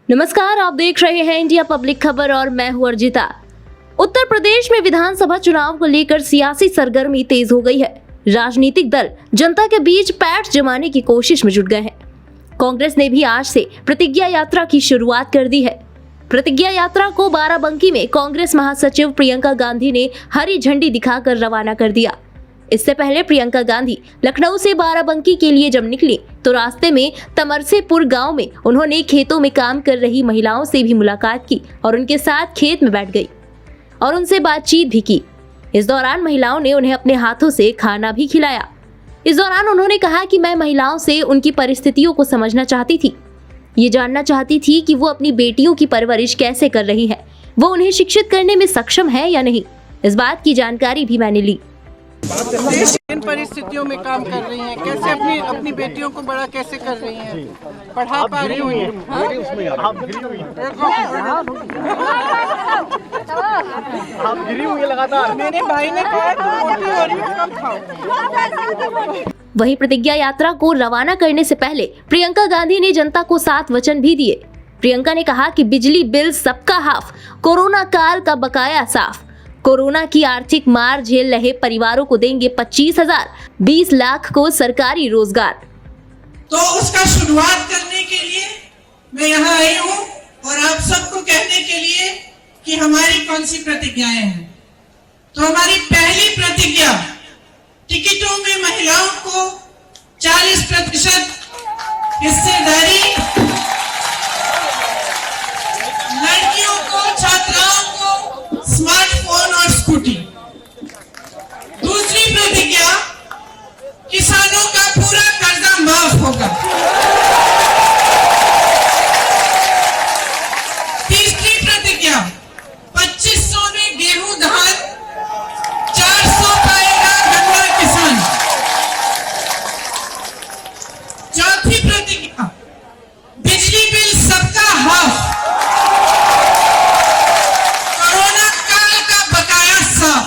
नमस्कार, आप देख रहे हैं इंडिया पब्लिक खबर और मैं हूं अर्जिता। उत्तर प्रदेश में विधानसभा चुनाव को लेकर सियासी सरगर्मी तेज हो गई है। राजनीतिक दल जनता के बीच पैठ जमाने की कोशिश में जुट गए हैं। कांग्रेस ने भी आज से प्रतिज्ञा यात्रा की शुरुआत कर दी है। प्रतिज्ञा यात्रा को बाराबंकी में कांग्रेस महासचिव प्रियंका गांधी ने हरी झंडी दिखाकर रवाना कर दिया। इससे पहले प्रियंका गांधी लखनऊ से बाराबंकी के लिए जब निकली तो रास्ते में तमरसेपुर गांव में उन्होंने खेतों में काम कर रही महिलाओं से भी मुलाकात की और उनके साथ खेत में बैठ गई और उनसे बातचीत भी की। इस दौरान महिलाओं ने उन्हें अपने हाथों से खाना भी खिलाया। इस दौरान उन्होंने कहा कि मैं महिलाओं से उनकी परिस्थितियों को समझना चाहती थी। ये जानना चाहती थी कि वो अपनी बेटियों की परवरिश कैसे कर रही है, वो उन्हें शिक्षित करने में सक्षम है या नहीं। इस बात की जानकारी भी मैंने ली। इन परिस्थितियों में काम कर रही हैं, कैसे अपनी बेटियों को बड़ा कैसे कर रही हैं, पढ़ा पा रही हुई आप गिरी हुई लगातार। मेरे भाई ने कहा मोटी हो रही है, कम खाओ। वहीं प्रतिज्ञा यात्रा को रवाना करने से पहले प्रियंका गांधी ने जनता को 7 वचन भी दिए। प्रियंका ने कहा कि बिजली बिल सबका हाफ, कोरोना काल का बकाया साफ, कोरोना की आर्थिक मार झेल रहे परिवारों को देंगे 25,000, 20 लाख को सरकारी रोजगार। तो उसका शुरुआत करने के लिए मैं यहाँ आई हूँ और आप सबको कहने के लिए कि हमारी कौन सी प्रतिज्ञाएं हैं। तो हमारी पहली प्रतिज्ञा, टिकटों में महिलाओं को 40% हिस्सेदारी, लड़कियों को, छात्राओं को स्मार्टफोन और स्कूटी। दूसरी प्रतिज्ञा, किसानों का पूरा कर्जा माफ होगा। तीसरी प्रतिज्ञा, 2500 में गेहूं धान, 400 पाएगा गन्ना किसान। चौथी प्रतिज्ञा, बिजली बिल सबका हाफ, कोरोना काल का बकाया साफ।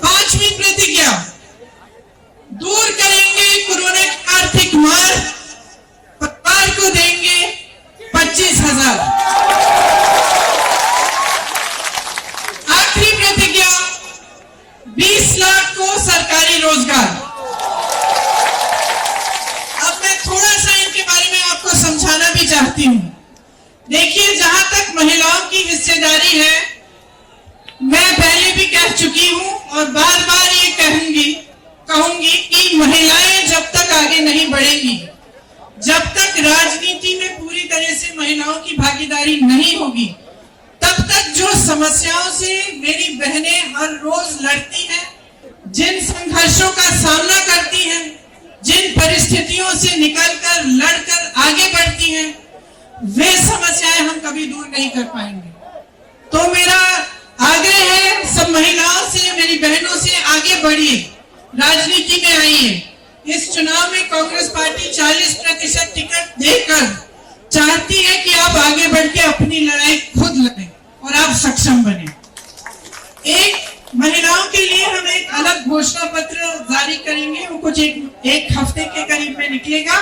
पांचवी प्रतिज्ञा, दूर करेंगे कोरोना की आर्थिक मार, परिवार को देंगे 25,000। आखिरी प्रतिज्ञा, 20 लाख को सरकारी रोजगार। अब मैं थोड़ा सा इनके बारे में आपको समझाना भी चाहती हूँ। देखिए, जहां तक महिलाओं की हिस्सेदारी है, मैं पहले भी कह चुकी हूँ और बार बार ये कहूंगी कि महिलाएं जब तक आगे नहीं बढ़ेंगी, जब तक राजनीति में पूरी तरह से महिलाओं की भागीदारी नहीं होगी, तब तक जो समस्याओं से मेरी बहनें हर रोज लड़ती हैं, जिन संघर्षों का सामना करती हैं, जिन परिस्थितियों से निकलकर लड़कर आगे बढ़ती हैं, वे समस्याएं हम कभी दूर नहीं कर पाएंगे। तो मेरा आग्रह है सब महिलाओं से, मेरी बहनों से, आगे बढ़िए, राजनीति में आइए। इस चुनाव में कांग्रेस पार्टी 40% टिकट देकर चाहती है कि आप आगे बढ़ के अपनी लड़ाई खुद लड़ें और आप सक्षम बने। एक महिलाओं के लिए हम एक अलग घोषणा पत्र जारी करेंगे, वो कुछ एक हफ्ते के करीब में निकलेगा।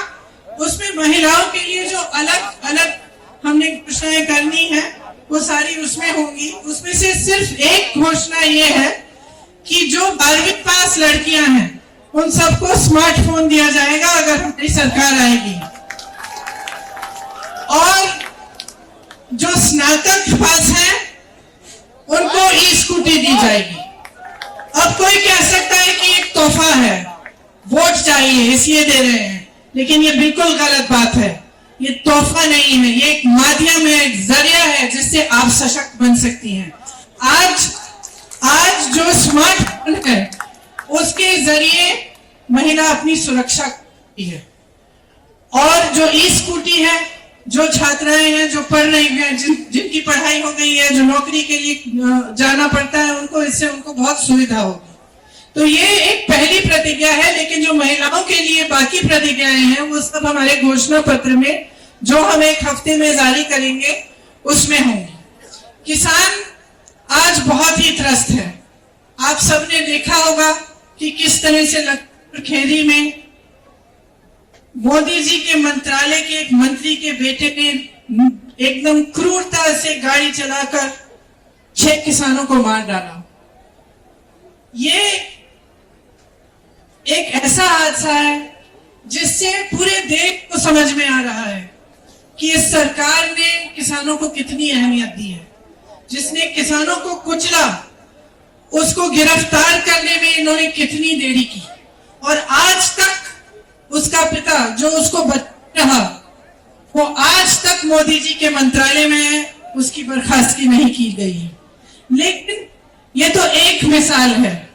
उसमें महिलाओं के लिए जो अलग अलग हमने घोषणाएं करनी है वो सारी उसमें होंगी। उसमें से सिर्फ एक घोषणा ये है कि जो 12वीं पास लड़कियां हैं उन सबको स्मार्टफोन दिया जाएगा अगर हमारी सरकार आएगी, और जो स्नातक पास हैं उनको ई स्कूटी दी जाएगी। अब कोई कह सकता है कि एक तोहफा है, वोट चाहिए इसलिए दे रहे हैं, लेकिन ये बिल्कुल गलत बात है। ये तोहफा नहीं है, ये एक माध्यम है, एक जरिया है जिससे आप सशक्त बन सकती हैं। आज जो स्मार्टफोन है उसके जरिए महिला अपनी सुरक्षा करती है, और जो ई स्कूटी है, जो छात्राएं हैं जो पढ़ रही हैं, जिनकी पढ़ाई हो गई है, जो नौकरी के लिए जाना पड़ता है, उनको इससे उनको बहुत सुविधा होगी। तो ये एक पहली प्रतिज्ञा है, लेकिन जो महिलाओं के लिए बाकी प्रतिज्ञाएं हैं वो सब हमारे घोषणा पत्र में, जो हम एक हफ्ते में जारी करेंगे, उसमें होंगे। किसान आज बहुत ही त्रस्त है। आप सबने देखा होगा कि किस तरह से खेती में मोदी जी के मंत्रालय के एक मंत्री के बेटे ने एकदम क्रूरता से गाड़ी चलाकर 6 किसानों को मार डाला। ये एक ऐसा हादसा है जिससे पूरे देश को समझ में आ रहा है कि इस सरकार ने किसानों को कितनी अहमियत दी है। जिसने किसानों को कुचला, उसको गिरफ्तार करने में इन्होंने कितनी देरी की, और आज तक उसका पिता जो उसको बचा रहा, वो आज तक मोदी जी के मंत्रालय में है, उसकी बर्खास्तगी नहीं की गई है। लेकिन ये तो एक मिसाल है।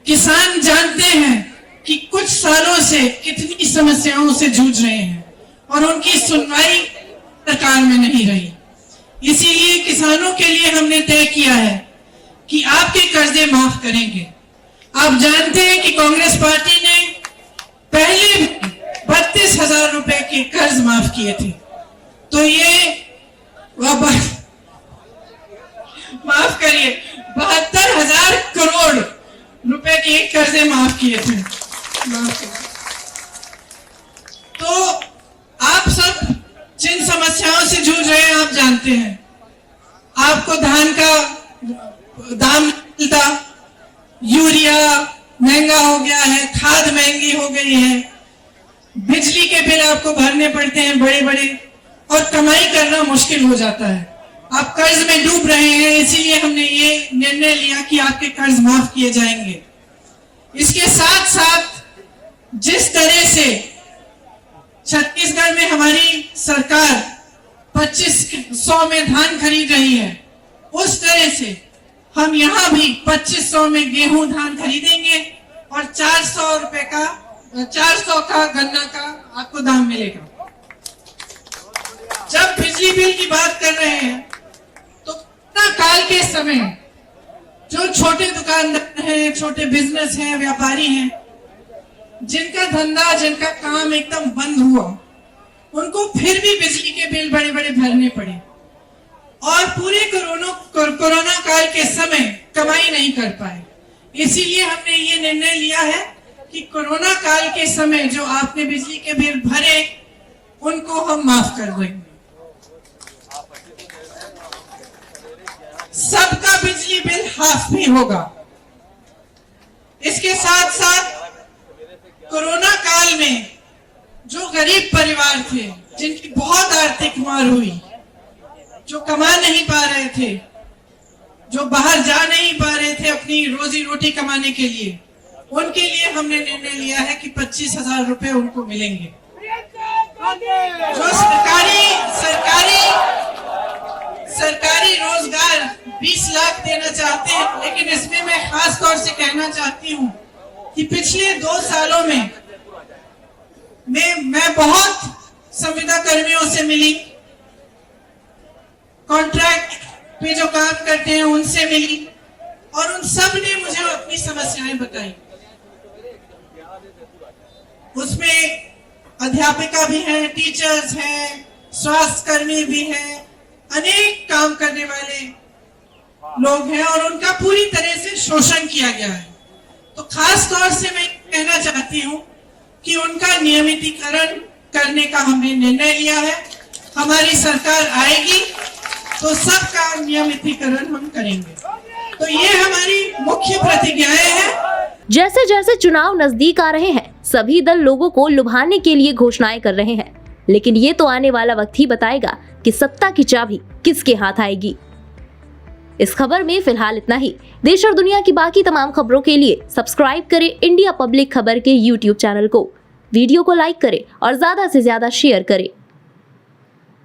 किसान जानते हैं कि कुछ सालों से कितनी समस्याओं से जूझ रहे हैं और उनकी सुनवाई सरकार में नहीं रही। इसीलिए किसानों के लिए हमने तय किया है कि आपके कर्जे माफ करेंगे। आप जानते हैं कि कांग्रेस पार्टी ने पहले 32,000 रुपए के कर्ज माफ किए थे, तो ये माफ करिए 72,000 करोड़ रुपए के कर्जे माफ किए थे। तो आप सब जिन समस्याओं से जूझ रहे हैं आप जानते हैं। आपको धान का दाम नहीं मिलता, यूरिया महंगा हो गया है, खाद महंगी हो गई है, बिजली के बिल आपको भरने पड़ते हैं बड़े बड़े, और कमाई करना मुश्किल हो जाता है। आप कर्ज में डूब रहे हैं, इसीलिए हमने ये निर्णय लिया कि आपके कर्ज माफ किए जाएंगे। इसके साथ साथ जिस तरह से छत्तीसगढ़ में हमारी सरकार 2500 में धान खरीद रही है, उस तरह से हम यहाँ भी 2500 में गेहूं धान खरीदेंगे और 400 का गन्ना का आपको दाम मिलेगा। जब बिजली बिल की बात कर रहे हैं तो कोरोना काल के समय जो छोटे दुकानदार हैं, छोटे बिजनेस हैं, व्यापारी हैं, जिनका धंधा, जिनका काम एकदम बंद हुआ, उनको फिर भी बिजली के बिल बड़े बड़े भरने पड़े और पूरे कोरोना काल के समय कमाई नहीं कर पाए। इसीलिए हमने ये निर्णय लिया है कि कोरोना काल के समय जो आपने बिजली के बिल भरे, उनको हम माफ कर देंगे। सबका बिजली बिल हाफ भी होगा। इसके साथ साथ कोरोना काल में जो गरीब परिवार थे, जिनकी बहुत आर्थिक मार हुई, जो कमा नहीं पा रहे थे, जो बाहर जा नहीं पा रहे थे अपनी रोजी रोटी कमाने के लिए, उनके लिए हमने निर्णय लिया है कि 25,000 रुपए उनको मिलेंगे। जो सरकारी रोजगार 20 लाख देना चाहते हैं, लेकिन इसमें मैं खास तौर से कहना चाहती हूँ कि पिछले 2 सालों में मैं बहुत संविदा कर्मियों से मिली, कॉन्ट्रैक्ट पे जो काम करते हैं उनसे मिली, और उन सब ने मुझे अपनी समस्याएं बताई। उसमें अध्यापिका भी हैं, टीचर्स हैं, स्वास्थ्य कर्मी भी हैं, अनेक काम करने वाले लोग हैं, और उनका पूरी तरह से शोषण किया गया है। तो खास तौर से मैं कहना चाहती हूँ कि उनका नियमितीकरण करने का हमने निर्णय लिया है। हमारी सरकार आएगी तो सबका नियमितीकरण हम करेंगे। तो ये हमारी मुख्य प्रतिज्ञाएं हैं। जैसे जैसे चुनाव नजदीक आ रहे हैं, सभी दल लोगों को लुभाने के लिए घोषणाएं कर रहे हैं, लेकिन ये तो आने वाला वक्त ही बताएगा कि सत्ता की चाबी किसके हाथ आएगी। इस खबर में फिलहाल इतना ही। देश और दुनिया की बाकी तमाम खबरों के लिए सब्सक्राइब करें इंडिया पब्लिक खबर के YouTube चैनल को, वीडियो को लाइक करें और ज्यादा से ज्यादा शेयर करें।